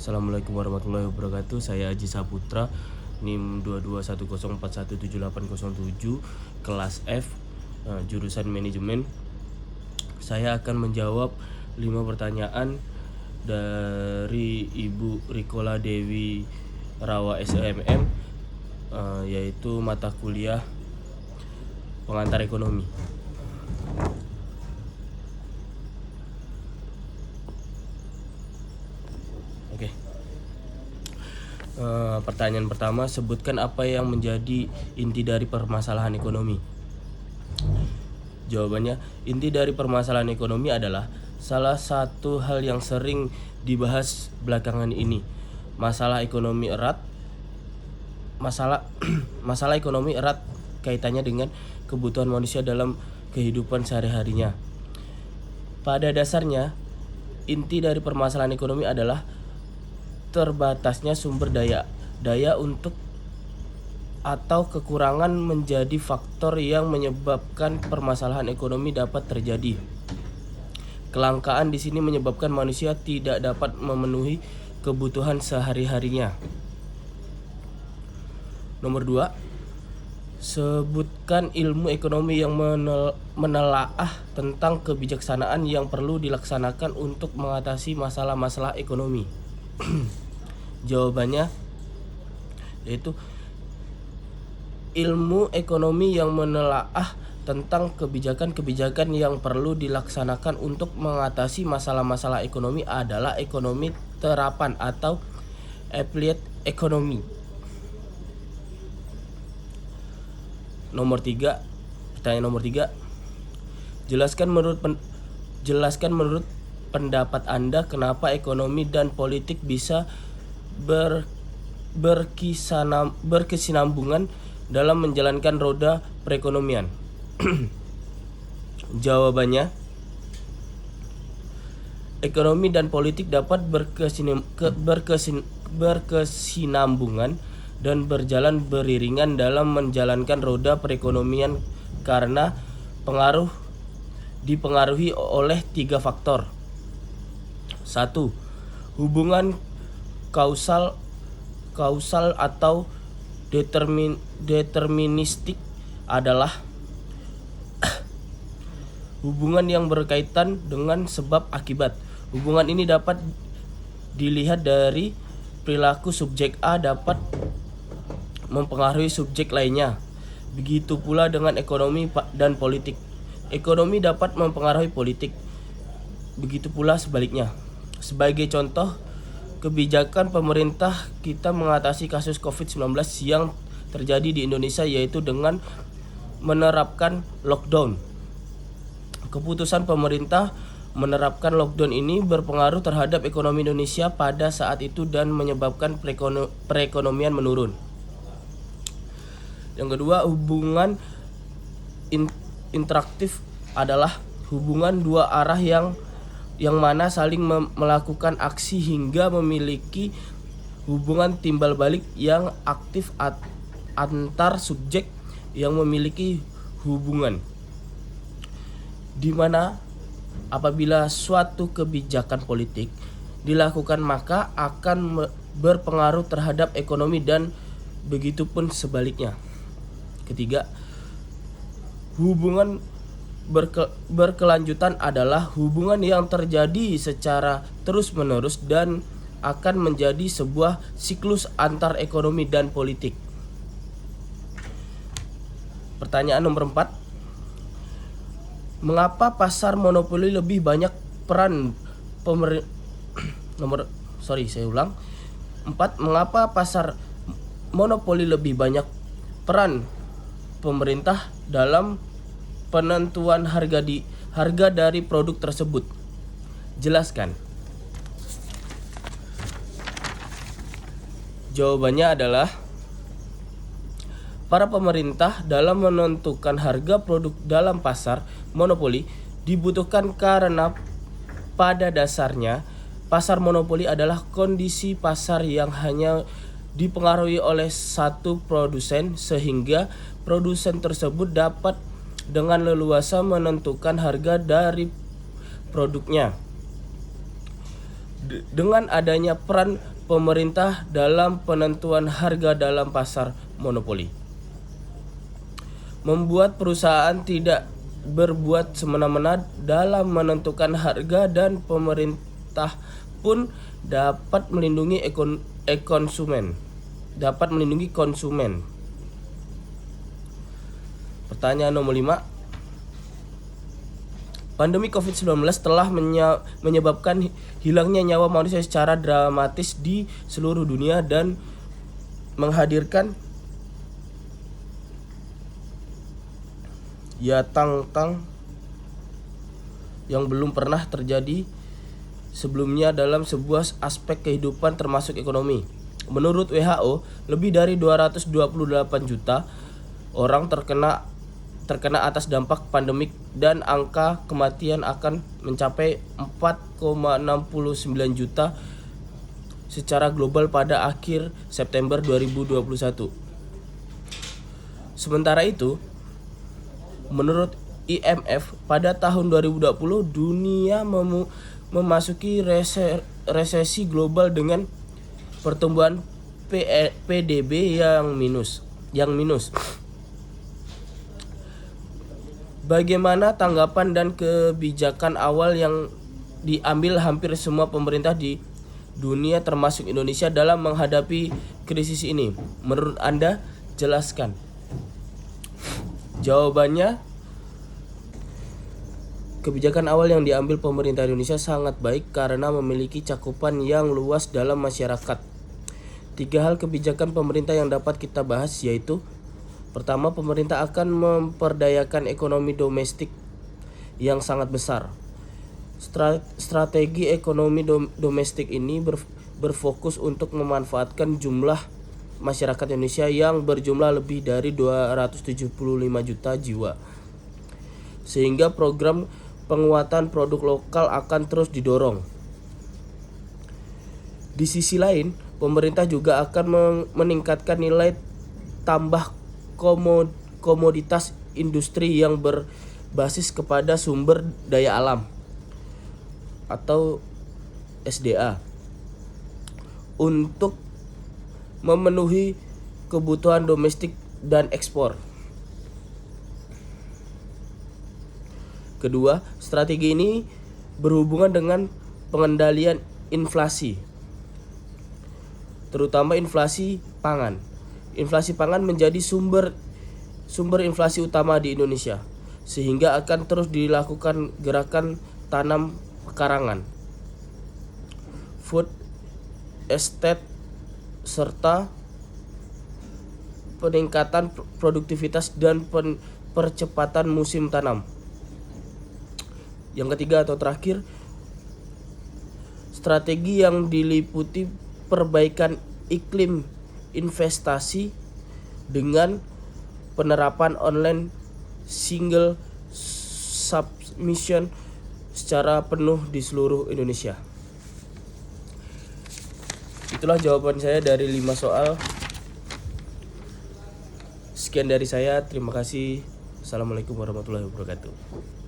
Assalamualaikum warahmatullahi wabarakatuh. Saya Aji Saputra, NIM 2210417807, kelas F, jurusan manajemen. Saya akan menjawab 5 pertanyaan dari Ibu Rikola Dewi Rawa SEMM, yaitu mata kuliah pengantar ekonomi. Oke. Pertanyaan pertama, sebutkan apa yang menjadi inti dari permasalahan ekonomi. Jawabannya, inti dari permasalahan ekonomi adalah salah satu hal yang sering dibahas belakangan ini. Masalah ekonomi erat kaitannya dengan kebutuhan manusia dalam kehidupan sehari-harinya. Pada dasarnya, inti dari permasalahan ekonomi adalah terbatasnya sumber daya untuk atau kekurangan menjadi faktor yang menyebabkan permasalahan ekonomi dapat terjadi. Kelangkaan di sini menyebabkan manusia tidak dapat memenuhi kebutuhan sehari-harinya. Nomor 2, sebutkan ilmu ekonomi yang menelaah tentang kebijaksanaan yang perlu dilaksanakan untuk mengatasi masalah-masalah ekonomi. Jawabannya yaitu ilmu ekonomi yang menelaah tentang kebijakan-kebijakan yang perlu dilaksanakan untuk mengatasi masalah-masalah ekonomi adalah ekonomi terapan atau applied economy. Pertanyaan nomor 3. Jelaskan menurut pendapat Anda kenapa ekonomi dan politik bisa berkesinambungan dalam menjalankan roda perekonomian. Jawabannya, ekonomi dan politik dapat berkesinambungan dan berjalan beriringan dalam menjalankan roda perekonomian karena dipengaruhi oleh 3 faktor. 1. Hubungan kausal atau deterministik adalah hubungan yang berkaitan dengan sebab akibat. Hubungan ini dapat dilihat dari perilaku subjek A dapat mempengaruhi subjek lainnya. Begitu pula dengan ekonomi dan politik. Ekonomi dapat mempengaruhi politik. Begitu pula sebaliknya. Sebagai contoh, kebijakan pemerintah kita mengatasi kasus COVID-19 yang terjadi di Indonesia yaitu dengan menerapkan lockdown. Keputusan pemerintah menerapkan lockdown ini berpengaruh terhadap ekonomi Indonesia pada saat itu dan menyebabkan perekonomian menurun. Yang kedua, hubungan interaktif adalah hubungan dua arah yang mana saling melakukan aksi hingga memiliki hubungan timbal balik yang aktif antar subjek yang memiliki hubungan, di mana apabila suatu kebijakan politik dilakukan maka akan berpengaruh terhadap ekonomi dan begitupun sebaliknya. Ketiga, hubungan berkelanjutan adalah hubungan yang terjadi secara terus-menerus dan akan menjadi sebuah siklus antar ekonomi dan politik. Pertanyaan nomor 4. Mengapa pasar monopoli lebih banyak peran Mengapa pasar monopoli lebih banyak peran pemerintah dalam penentuan harga dari produk tersebut? Jelaskan. Jawabannya adalah para pemerintah dalam menentukan harga produk dalam pasar monopoli dibutuhkan karena pada dasarnya pasar monopoli adalah kondisi pasar yang hanya dipengaruhi oleh satu produsen sehingga produsen tersebut dapat dengan leluasa menentukan harga dari produknya. Dengan adanya peran pemerintah dalam penentuan harga dalam pasar monopoli. Membuat perusahaan tidak berbuat semena-mena dalam menentukan harga, dan pemerintah pun dapat melindungi konsumen. Pertanyaan nomor 5. Pandemi COVID-19 telah menyebabkan hilangnya nyawa manusia secara dramatis di seluruh dunia dan menghadirkan tang yang belum pernah terjadi sebelumnya dalam sebuah aspek kehidupan termasuk ekonomi. Menurut WHO, lebih dari 228 juta orang terkena atas dampak pandemik, dan angka kematian akan mencapai 4,69 juta secara global pada akhir September 2021. Sementara itu, menurut IMF, pada tahun 2020 dunia memasuki resesi global dengan pertumbuhan PDB yang minus. Bagaimana tanggapan dan kebijakan awal yang diambil hampir semua pemerintah di dunia termasuk Indonesia dalam menghadapi krisis ini? Menurut Anda, jelaskan. Jawabannya, kebijakan awal yang diambil pemerintah Indonesia sangat baik karena memiliki cakupan yang luas dalam masyarakat. 3 hal kebijakan pemerintah yang dapat kita bahas, yaitu: pertama, pemerintah akan memperdayakan ekonomi domestik yang sangat besar. Strategi ekonomi domestik ini berfokus untuk memanfaatkan jumlah masyarakat Indonesia yang berjumlah lebih dari 275 juta jiwa, sehingga program penguatan produk lokal akan terus didorong. Di sisi lain, pemerintah juga akan meningkatkan nilai tambah komoditas industri yang berbasis kepada sumber daya alam atau SDA untuk memenuhi kebutuhan domestik dan ekspor. Kedua, strategi ini berhubungan dengan pengendalian inflasi, terutama inflasi pangan. Inflasi pangan menjadi sumber inflasi utama di Indonesia, sehingga akan terus dilakukan gerakan tanam pekarangan, food estate, serta peningkatan produktivitas dan percepatan musim tanam. Yang ketiga atau terakhir, strategi yang diliputi perbaikan iklim investasi dengan penerapan online single submission secara penuh di seluruh Indonesia. Itulah jawaban saya dari 5 soal. Sekian dari saya, terima kasih. Assalamualaikum warahmatullahi wabarakatuh.